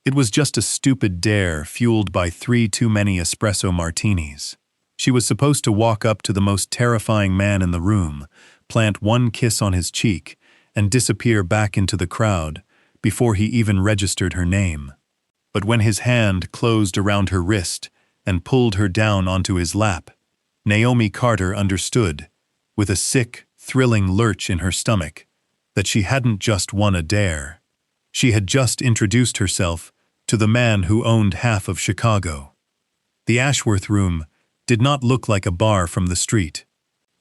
It was just a stupid dare fueled by 3 too many espresso martinis. She was supposed to walk up to the most terrifying man in the room, plant one kiss on his cheek, and disappear back into the crowd before he even registered her name. But when his hand closed around her wrist and pulled her down onto his lap, Naomi Carter understood, with a sick, thrilling lurch in her stomach, that she hadn't just won a dare. She had just introduced herself to the man who owned half of Chicago. The Ashworth Room did not look like a bar from the street.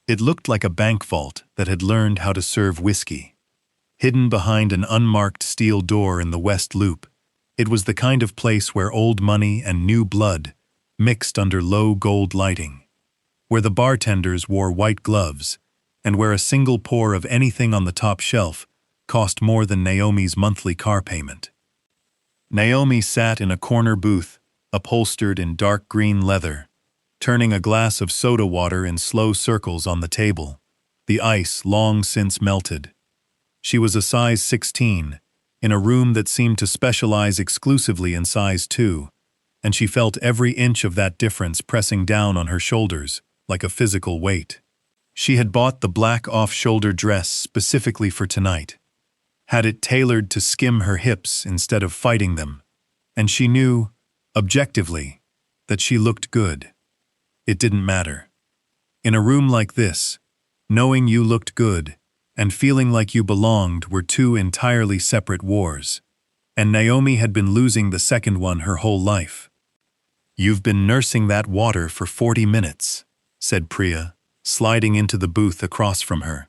It looked like a bank vault that had learned how to serve whiskey. Hidden behind an unmarked steel door in the West Loop, it was the kind of place where old money and new blood mixed under low gold lighting, where the bartenders wore white gloves, and where a single pour of anything on the top shelf cost more than Naomi's monthly car payment. Naomi sat in a corner booth, upholstered in dark green leather, turning a glass of soda water in slow circles on the table, the ice long since melted. She was a size 16, in a room that seemed to specialize exclusively in size 2, and she felt every inch of that difference pressing down on her shoulders like a physical weight. She had bought the black off-shoulder dress specifically for tonight, had it tailored to skim her hips instead of fighting them, and she knew, objectively, that she looked good. It didn't matter. In a room like this, knowing you looked good and feeling like you belonged were 2 entirely separate wars, and Naomi had been losing the second one her whole life. "You've been nursing that water for 40 minutes, said Priya, sliding into the booth across from her.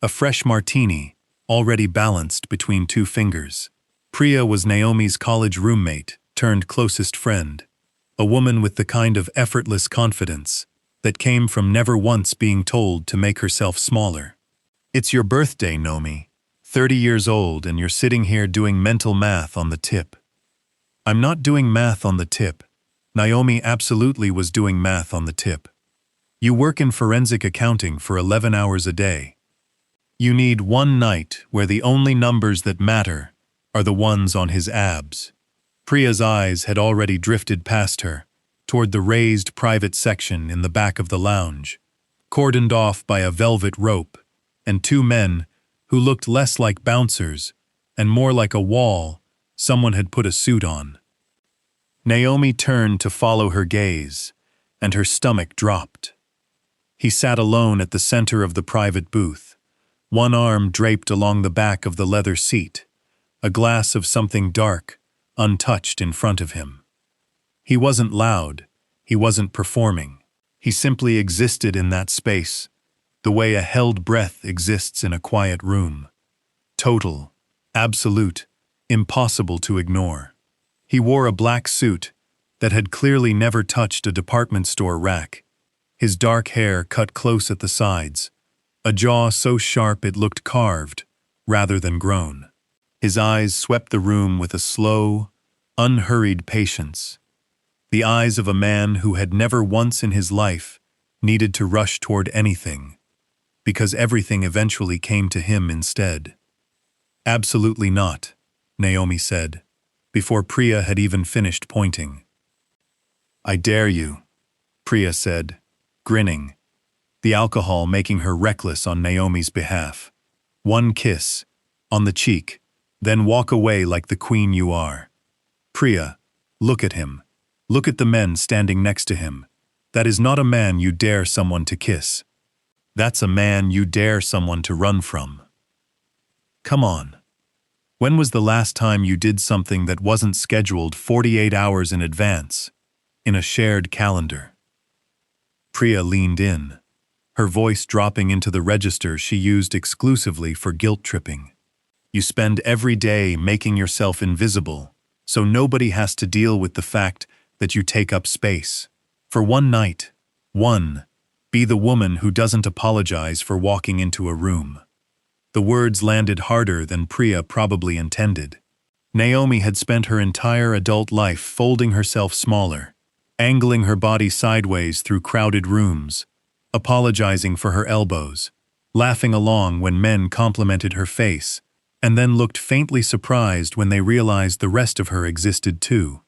A fresh martini, already balanced between 2 fingers. Priya was Naomi's college roommate turned closest friend, a woman with the kind of effortless confidence that came from never once being told to make herself smaller. "It's your birthday, Naomi. 30 years old, and you're sitting here doing mental math on the tip." "I'm not doing math on the tip." Naomi absolutely was doing math on the tip. "You work in forensic accounting for 11 hours a day. You need one night where the only numbers that matter are the ones on his abs." Priya's eyes had already drifted past her, toward the raised private section in the back of the lounge, cordoned off by a velvet rope, and 2 men who looked less like bouncers and more like a wall someone had put a suit on. Naomi turned to follow her gaze, and her stomach dropped. He sat alone at the center of the private booth, one arm draped along the back of the leather seat, a glass of something dark, untouched in front of him. He wasn't loud, he wasn't performing. He simply existed in that space, the way a held breath exists in a quiet room. Total, absolute, impossible to ignore. He wore a black suit that had clearly never touched a department store rack, his dark hair cut close at the sides, a jaw so sharp it looked carved rather than grown. His eyes swept the room with a slow, unhurried patience, the eyes of a man who had never once in his life needed to rush toward anything, because everything eventually came to him instead. "Absolutely not," Naomi said, before Priya had even finished pointing. "I dare you," Priya said, grinning, the alcohol making her reckless on Naomi's behalf. "One kiss, on the cheek, then walk away like the queen you are. Priya, look at him. Look at the men standing next to him. That is not a man you dare someone to kiss. That's a man you dare someone to run from. Come on. When was the last time you did something that wasn't scheduled 48 hours in advance, in a shared calendar?" Priya leaned in, her voice dropping into the register she used exclusively for guilt-tripping. "You spend every day making yourself invisible, so nobody has to deal with the fact that you take up space. For one night, be the woman who doesn't apologize for walking into a room." The words landed harder than Priya probably intended. Naomi had spent her entire adult life folding herself smaller, angling her body sideways through crowded rooms, apologizing for her elbows, laughing along when men complimented her face, and then looked faintly surprised when they realized the rest of her existed too.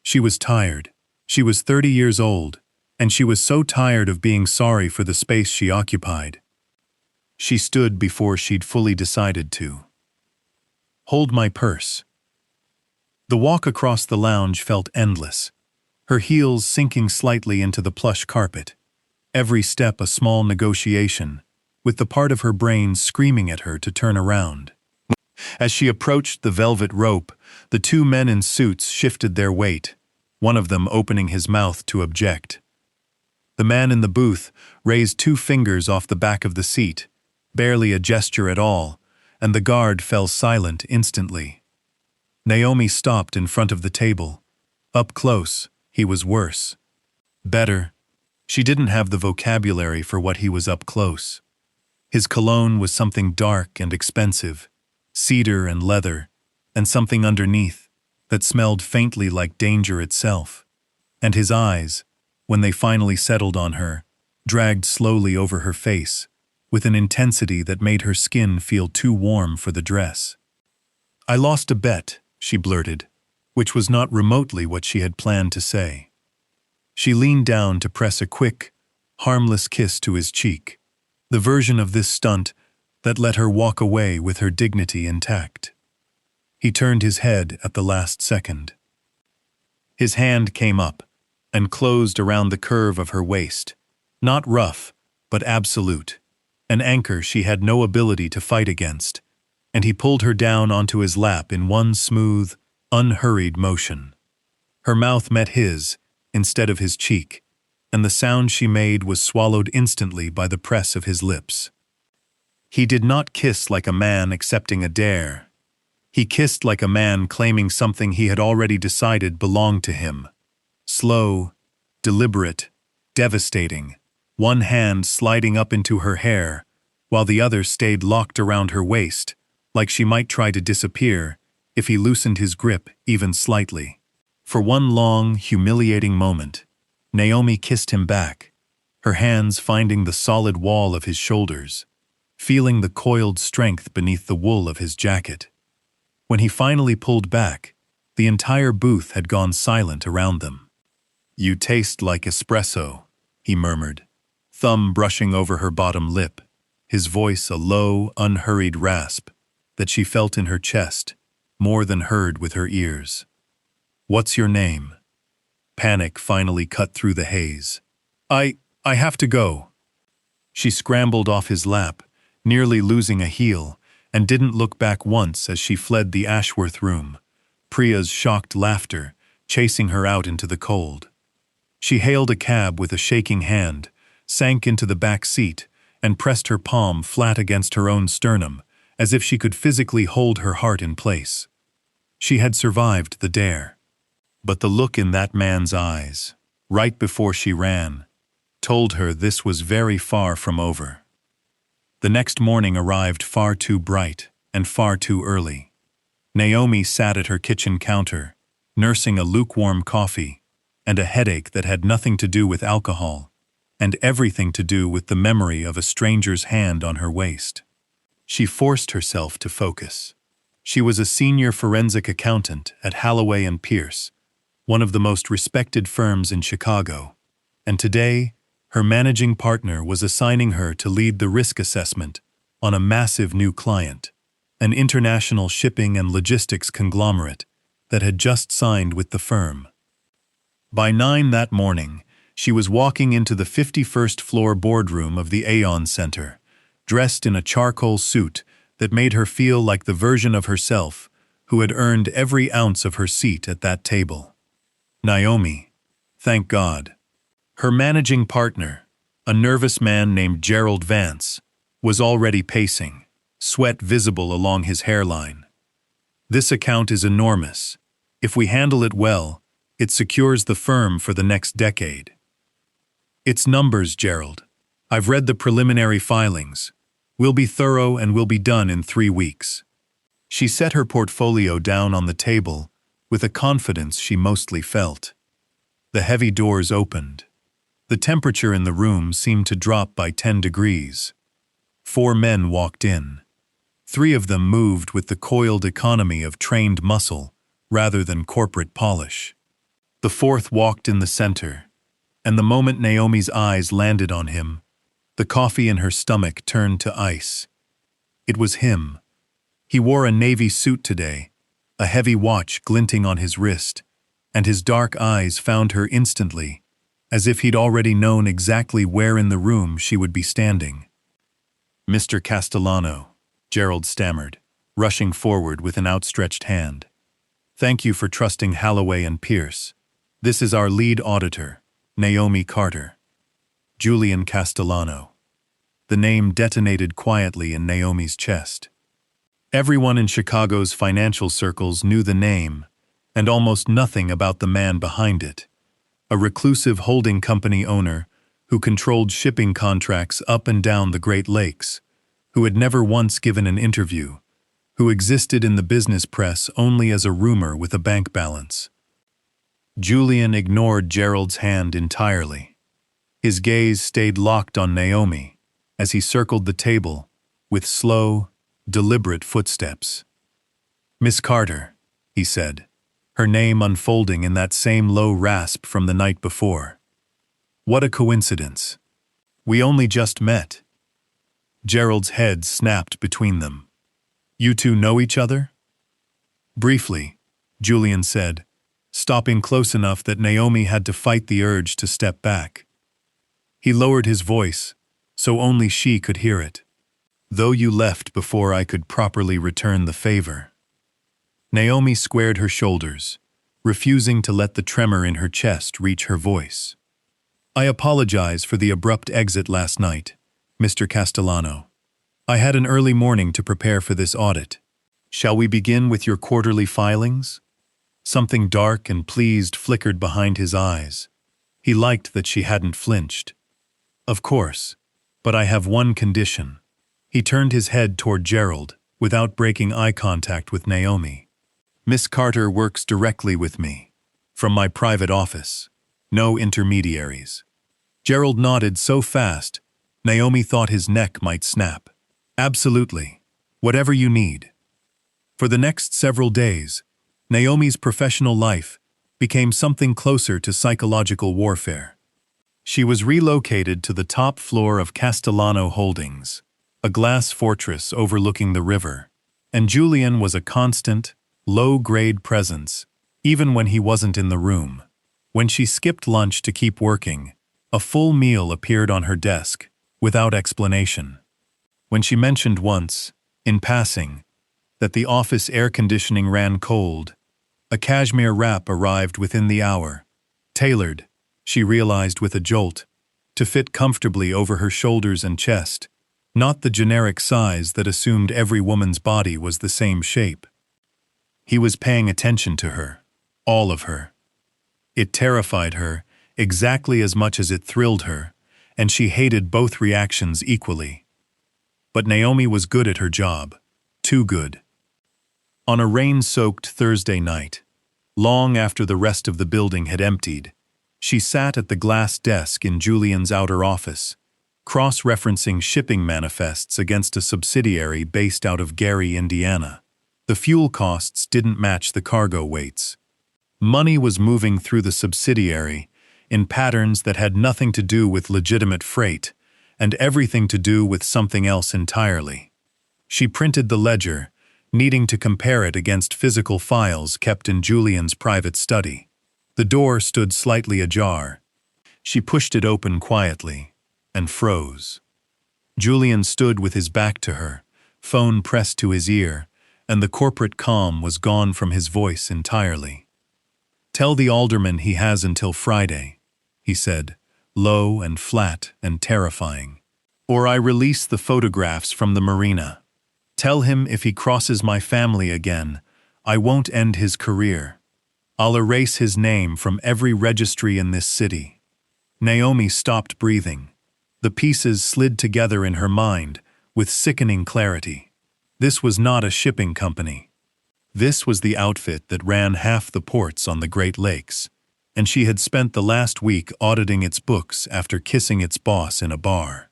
She was tired. She was 30 years old, and she was so tired of being sorry for the space she occupied. She stood before she'd fully decided to. Hold my purse. The walk across the lounge felt endless, her heels sinking slightly into the plush carpet. Every step a small negotiation, with the part of her brain screaming at her to turn around. As she approached the velvet rope, the two men in suits shifted their weight, one of them opening his mouth to object. The man in the booth raised 2 fingers off the back of the seat, barely a gesture at all, and the guard fell silent instantly. Naomi stopped in front of the table. Up close, he was worse. Better. She didn't have the vocabulary for what he was up close. His cologne was something dark and expensive, cedar and leather, and something underneath that smelled faintly like danger itself. And his eyes, when they finally settled on her, dragged slowly over her face, with an intensity that made her skin feel too warm for the dress. "I lost a bet," she blurted, which was not remotely what she had planned to say. She leaned down to press a quick, harmless kiss to his cheek, the version of this stunt that let her walk away with her dignity intact. He turned his head at the last second. His hand came up and closed around the curve of her waist, not rough, but absolute, an anchor she had no ability to fight against, and he pulled her down onto his lap in one smooth, unhurried motion. Her mouth met his, instead of his cheek, and the sound she made was swallowed instantly by the press of his lips. He did not kiss like a man accepting a dare. He kissed like a man claiming something he had already decided belonged to him. Slow, deliberate, devastating, one hand sliding up into her hair, while the other stayed locked around her waist, like she might try to disappear if he loosened his grip even slightly. For one long, humiliating moment, Naomi kissed him back, her hands finding the solid wall of his shoulders, feeling the coiled strength beneath the wool of his jacket. When he finally pulled back, the entire booth had gone silent around them. "You taste like espresso," he murmured, thumb brushing over her bottom lip, his voice a low, unhurried rasp that she felt in her chest, more than heard with her ears. "What's your name?" Panic finally cut through the haze. I have to go." She scrambled off his lap, nearly losing a heel, and didn't look back once as she fled the Ashworth room, Priya's shocked laughter chasing her out into the cold. She hailed a cab with a shaking hand, sank into the back seat, and pressed her palm flat against her own sternum, as if she could physically hold her heart in place. She had survived the dare. But the look in that man's eyes, right before she ran, told her this was very far from over. The next morning arrived far too bright and far too early. Naomi sat at her kitchen counter, nursing a lukewarm coffee and a headache that had nothing to do with alcohol and everything to do with the memory of a stranger's hand on her waist. She forced herself to focus. She was a senior forensic accountant at Halloway and Pierce, one of the most respected firms in Chicago, and today, her managing partner was assigning her to lead the risk assessment on a massive new client, an international shipping and logistics conglomerate that had just signed with the firm. By 9 that morning, she was walking into the 51st floor boardroom of the Aon Center, dressed in a charcoal suit that made her feel like the version of herself who had earned every ounce of her seat at that table. Naomi, thank God. Her managing partner, a nervous man named Gerald Vance, was already pacing, sweat visible along his hairline. "This account is enormous. If we handle it well, it secures the firm for the next decade." "It's numbers, Gerald. I've read the preliminary filings. We'll be thorough and we'll be done in 3 weeks." She set her portfolio down on the table with a confidence she mostly felt. The heavy doors opened. The temperature in the room seemed to drop by 10 degrees. 4 men walked in. 3 of them moved with the coiled economy of trained muscle rather than corporate polish. The 4th walked in the center, and the moment Naomi's eyes landed on him, the coffee in her stomach turned to ice. It was him. He wore a navy suit today, a heavy watch glinting on his wrist, and his dark eyes found her instantly, as if he'd already known exactly where in the room she would be standing. "Mr. Castellano," Gerald stammered, rushing forward with an outstretched hand. "Thank you for trusting Halloway and Pierce. This is our lead auditor, Naomi Carter." Julian Castellano. The name detonated quietly in Naomi's chest. Everyone in Chicago's financial circles knew the name, and almost nothing about the man behind it. A reclusive holding company owner who controlled shipping contracts up and down the Great Lakes, who had never once given an interview, who existed in the business press only as a rumor with a bank balance. Julian ignored Gerald's hand entirely. His gaze stayed locked on Naomi as he circled the table with slow, deliberate footsteps. "Miss Carter," he said, her name unfolding in that same low rasp from the night before. "What a coincidence. We only just met." Gerald's head snapped between them. "You two know each other?" "Briefly," Julian said, stopping close enough that Naomi had to fight the urge to step back. He lowered his voice, so only she could hear it. "Though you left before I could properly return the favor." Naomi squared her shoulders, refusing to let the tremor in her chest reach her voice. "I apologize for the abrupt exit last night, Mr. Castellano. I had an early morning to prepare for this audit. Shall we begin with your quarterly filings?" Something dark and pleased flickered behind his eyes. He liked that she hadn't flinched. "Of course, but I have one condition." He turned his head toward Gerald, without breaking eye contact with Naomi. "Miss Carter works directly with me, from my private office. No intermediaries." Gerald nodded so fast, Naomi thought his neck might snap. "Absolutely. Whatever you need." For the next several days, Naomi's professional life became something closer to psychological warfare. She was relocated to the top floor of Castellano Holdings, a glass fortress overlooking the river, and Julian was a constant, low-grade presence, even when he wasn't in the room. When she skipped lunch to keep working, a full meal appeared on her desk, without explanation. When she mentioned once, in passing, that the office air conditioning ran cold, a cashmere wrap arrived within the hour, tailored, she realized with a jolt, to fit comfortably over her shoulders and chest, not the generic size that assumed every woman's body was the same shape. He was paying attention to her, all of her. It terrified her exactly as much as it thrilled her, and she hated both reactions equally. But Naomi was good at her job, too good. On a rain-soaked Thursday night, long after the rest of the building had emptied, she sat at the glass desk in Julian's outer office, cross-referencing shipping manifests against a subsidiary based out of Gary, Indiana. The fuel costs didn't match the cargo weights. Money was moving through the subsidiary in patterns that had nothing to do with legitimate freight and everything to do with something else entirely. She printed the ledger, needing to compare it against physical files kept in Julian's private study. The door stood slightly ajar. She pushed it open quietly and froze. Julian stood with his back to her, phone pressed to his ear, and the corporate calm was gone from his voice entirely. "Tell the alderman he has until Friday," he said, low and flat and terrifying. "Or I release the photographs from the marina. Tell him if he crosses my family again, I won't end his career. I'll erase his name from every registry in this city." Naomi stopped breathing. The pieces slid together in her mind with sickening clarity. This was not a shipping company. This was the outfit that ran half the ports on the Great Lakes, and she had spent the last week auditing its books after kissing its boss in a bar.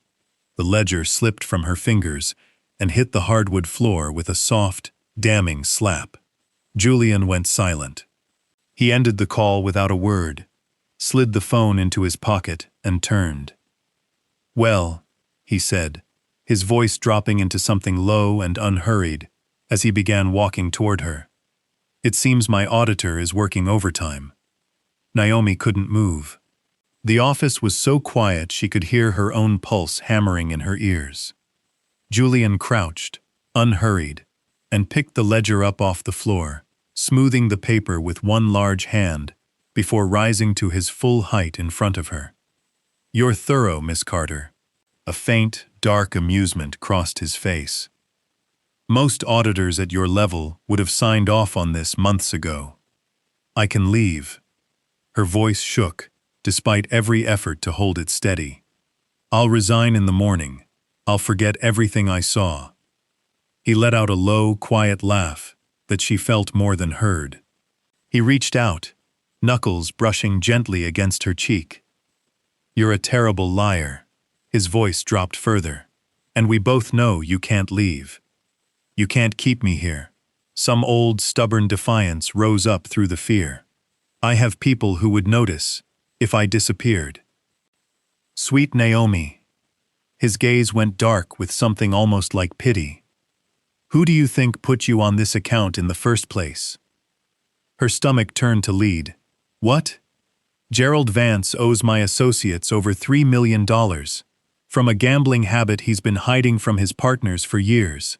The ledger slipped from her fingers, and hit the hardwood floor with a soft, damning slap. Julian went silent. He ended the call without a word, slid the phone into his pocket, and turned. "Well," he said, his voice dropping into something low and unhurried as he began walking toward her. "It seems my auditor is working overtime." Naomi couldn't move. The office was so quiet she could hear her own pulse hammering in her ears. Julian crouched, unhurried, and picked the ledger up off the floor, smoothing the paper with one large hand before rising to his full height in front of her. "You're thorough, Miss Carter." A faint, dark amusement crossed his face. "Most auditors at your level would have signed off on this months ago. I can leave." Her voice shook, despite every effort to hold it steady. "I'll resign in the morning. I'll forget everything I saw." He let out a low, quiet laugh that she felt more than heard. He reached out, knuckles brushing gently against her cheek. "You're a terrible liar." His voice dropped further. "And we both know you can't leave. You can't keep me here." Some old, stubborn defiance rose up through the fear. "I have people who would notice if I disappeared." "Sweet Naomi." His gaze went dark with something almost like pity. "Who do you think put you on this account in the first place?" Her stomach turned to lead. "What?" "Gerald Vance owes my associates over $3 million. From a gambling habit he's been hiding from his partners for years.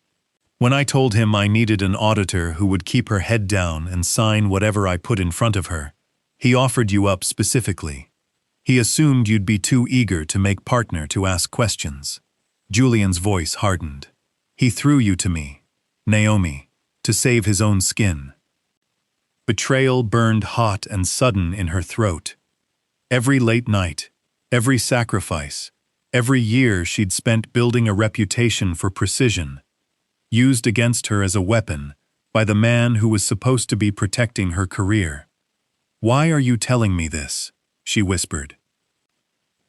When I told him I needed an auditor who would keep her head down and sign whatever I put in front of her, he offered you up specifically. He assumed you'd be too eager to make partner to ask questions." Julian's voice hardened. "He threw you to me, Naomi, to save his own skin." Betrayal burned hot and sudden in her throat. Every late night, every sacrifice, every year she'd spent building a reputation for precision, used against her as a weapon by the man who was supposed to be protecting her career. "Why are you telling me this?" she whispered.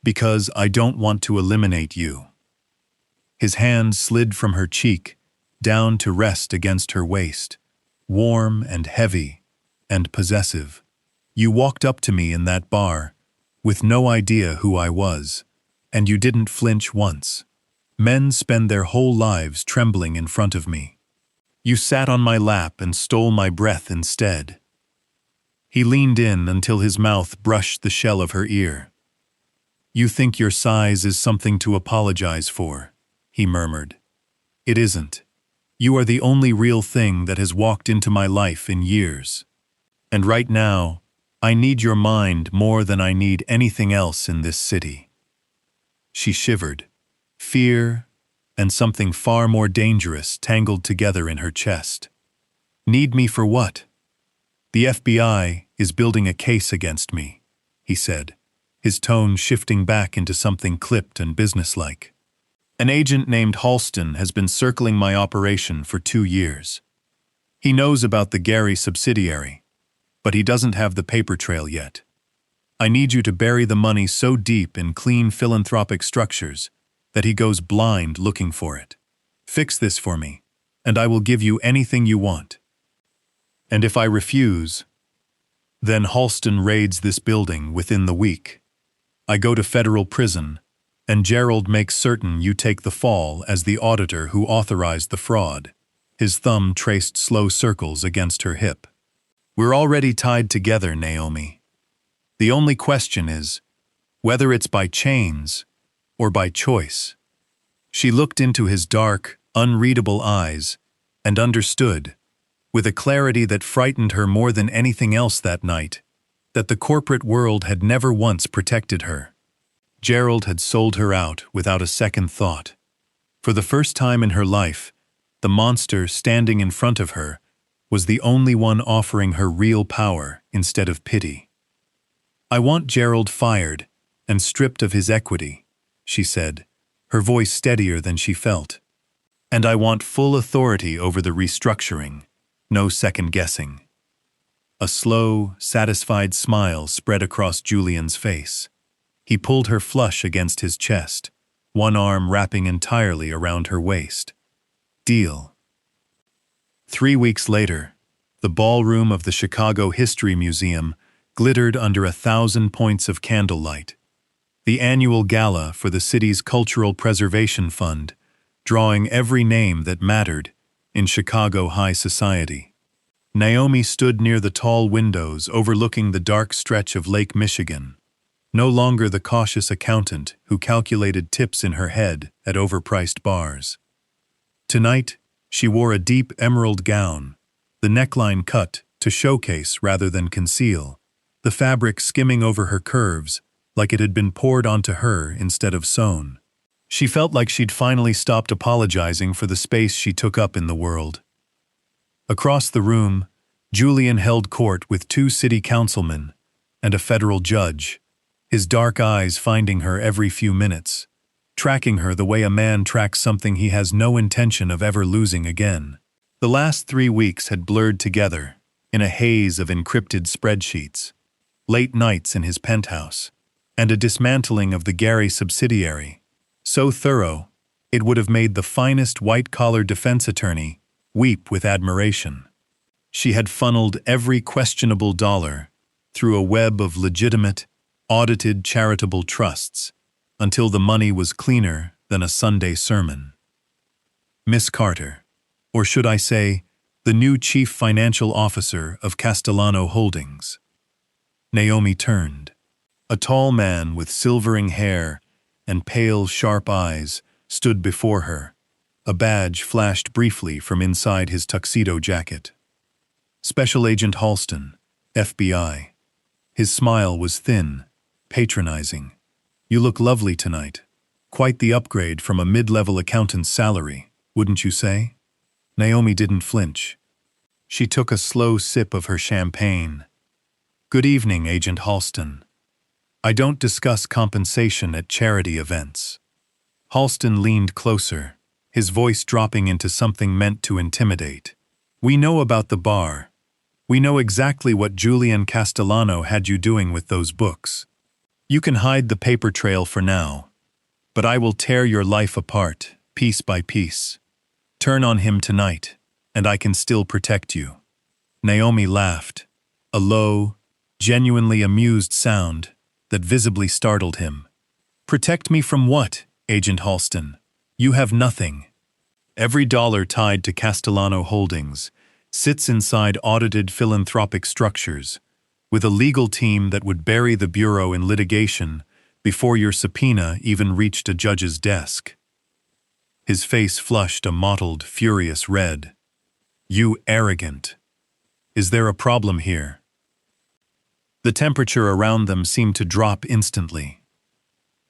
"Because I don't want to eliminate you." His hand slid from her cheek, down to rest against her waist, warm and heavy and possessive. "You walked up to me in that bar, with no idea who I was, and you didn't flinch once. Men spend their whole lives trembling in front of me. You sat on my lap and stole my breath instead." He leaned in until his mouth brushed the shell of her ear. "You think your size is something to apologize for," he murmured. "It isn't. You are the only real thing that has walked into my life in years. And right now, I need your mind more than I need anything else in this city." She shivered. Fear and something far more dangerous tangled together in her chest. "Need me for what?" "The FBI is building a case against me," he said, his tone shifting back into something clipped and businesslike. "An agent named Halston has been circling my operation for 2 years. He knows about the Gary subsidiary, but he doesn't have the paper trail yet. I need you to bury the money so deep in clean philanthropic structures that he goes blind looking for it. Fix this for me, and I will give you anything you want. And if I refuse, then Halston raids this building within the week. I go to federal prison, and Gerald makes certain you take the fall as the auditor who authorized the fraud." His thumb traced slow circles against her hip. "We're already tied together, Naomi. The only question is whether it's by chains or by choice." She looked into his dark, unreadable eyes and understood, with a clarity that frightened her more than anything else that night, that the corporate world had never once protected her. Gerald had sold her out without a second thought. For the first time in her life, the monster standing in front of her was the only one offering her real power instead of pity. "I want Gerald fired and stripped of his equity," she said, her voice steadier than she felt. "And I want full authority over the restructuring, no second guessing." A slow, satisfied smile spread across Julian's face. He pulled her flush against his chest, one arm wrapping entirely around her waist. Deal. 3 weeks later, the ballroom of the Chicago History Museum glittered under 1,000 points of candlelight. The annual gala for the city's Cultural Preservation Fund, drawing every name that mattered in Chicago high society. Naomi stood near the tall windows overlooking the dark stretch of Lake Michigan, no longer the cautious accountant who calculated tips in her head at overpriced bars. Tonight, she wore a deep emerald gown, the neckline cut to showcase rather than conceal, the fabric skimming over her curves like it had been poured onto her instead of sewn. She felt like she'd finally stopped apologizing for the space she took up in the world. Across the room, Julian held court with 2 city councilmen and a federal judge, his dark eyes finding her every few minutes, tracking her the way a man tracks something he has no intention of ever losing again. The last 3 weeks had blurred together in a haze of encrypted spreadsheets, late nights in his penthouse, and a dismantling of the Gary subsidiary, so thorough it would have made the finest white-collar defense attorney weep with admiration. She had funneled every questionable dollar through a web of legitimate, audited charitable trusts until the money was cleaner than a Sunday sermon. Miss Carter, or should I say, the new chief financial officer of Castellano Holdings. Naomi turned. A tall man with silvering hair and pale, sharp eyes stood before her. A badge flashed briefly from inside his tuxedo jacket. Special Agent Halston, FBI. His smile was thin, patronizing. You look lovely tonight. Quite the upgrade from a mid-level accountant's salary, wouldn't you say? Naomi didn't flinch. She took a slow sip of her champagne. Good evening, Agent Halston. I don't discuss compensation at charity events. Halston leaned closer, his voice dropping into something meant to intimidate. We know about the bar. We know exactly what Julian Castellano had you doing with those books. You can hide the paper trail for now, but I will tear your life apart, piece by piece. Turn on him tonight, and I can still protect you. Naomi laughed, a low, genuinely amused sound that visibly startled him. Protect me from what, Agent Halston? You have nothing. Every dollar tied to Castellano Holdings sits inside audited philanthropic structures, with a legal team that would bury the Bureau in litigation before your subpoena even reached a judge's desk. His face flushed a mottled, furious red. You arrogant. Is there a problem here? The temperature around them seemed to drop instantly.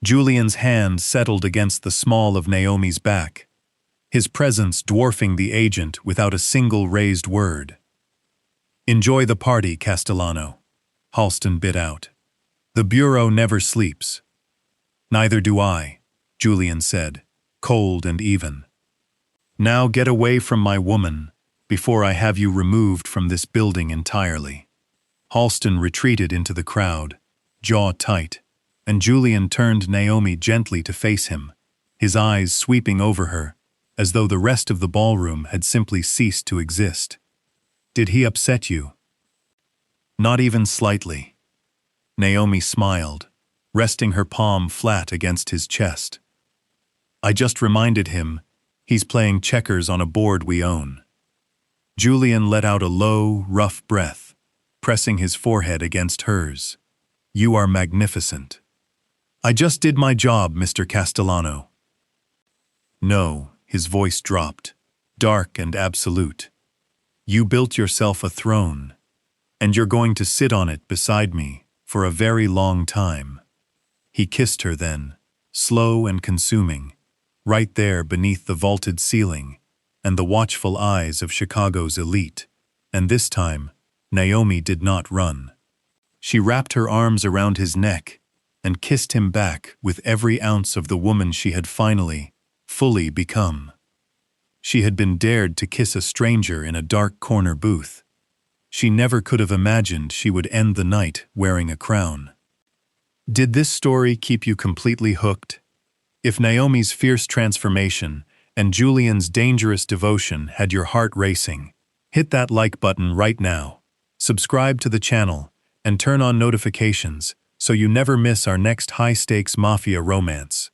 Julian's hand settled against the small of Naomi's back, his presence dwarfing the agent without a single raised word. Enjoy the party, Castellano, Halston bit out. The Bureau never sleeps. Neither do I, Julian said, cold and even. Now get away from my woman before I have you removed from this building entirely. Halston retreated into the crowd, jaw tight, and Julian turned Naomi gently to face him, his eyes sweeping over her, as though the rest of the ballroom had simply ceased to exist. Did he upset you? Not even slightly. Naomi smiled, resting her palm flat against his chest. I just reminded him he's playing checkers on a board we own. Julian let out a low, rough breath, pressing his forehead against hers. You are magnificent. I just did my job, Mr. Castellano. No, his voice dropped, dark and absolute. You built yourself a throne, and you're going to sit on it beside me for a very long time. He kissed her then, slow and consuming, right there beneath the vaulted ceiling and the watchful eyes of Chicago's elite, and this time, Naomi did not run. She wrapped her arms around his neck and kissed him back with every ounce of the woman she had finally, fully become. She had been dared to kiss a stranger in a dark corner booth. She never could have imagined she would end the night wearing a crown. Did this story keep you completely hooked? If Naomi's fierce transformation and Julian's dangerous devotion had your heart racing. Hit that like button right now. Subscribe to the channel and turn on notifications so you never miss our next high-stakes mafia romance.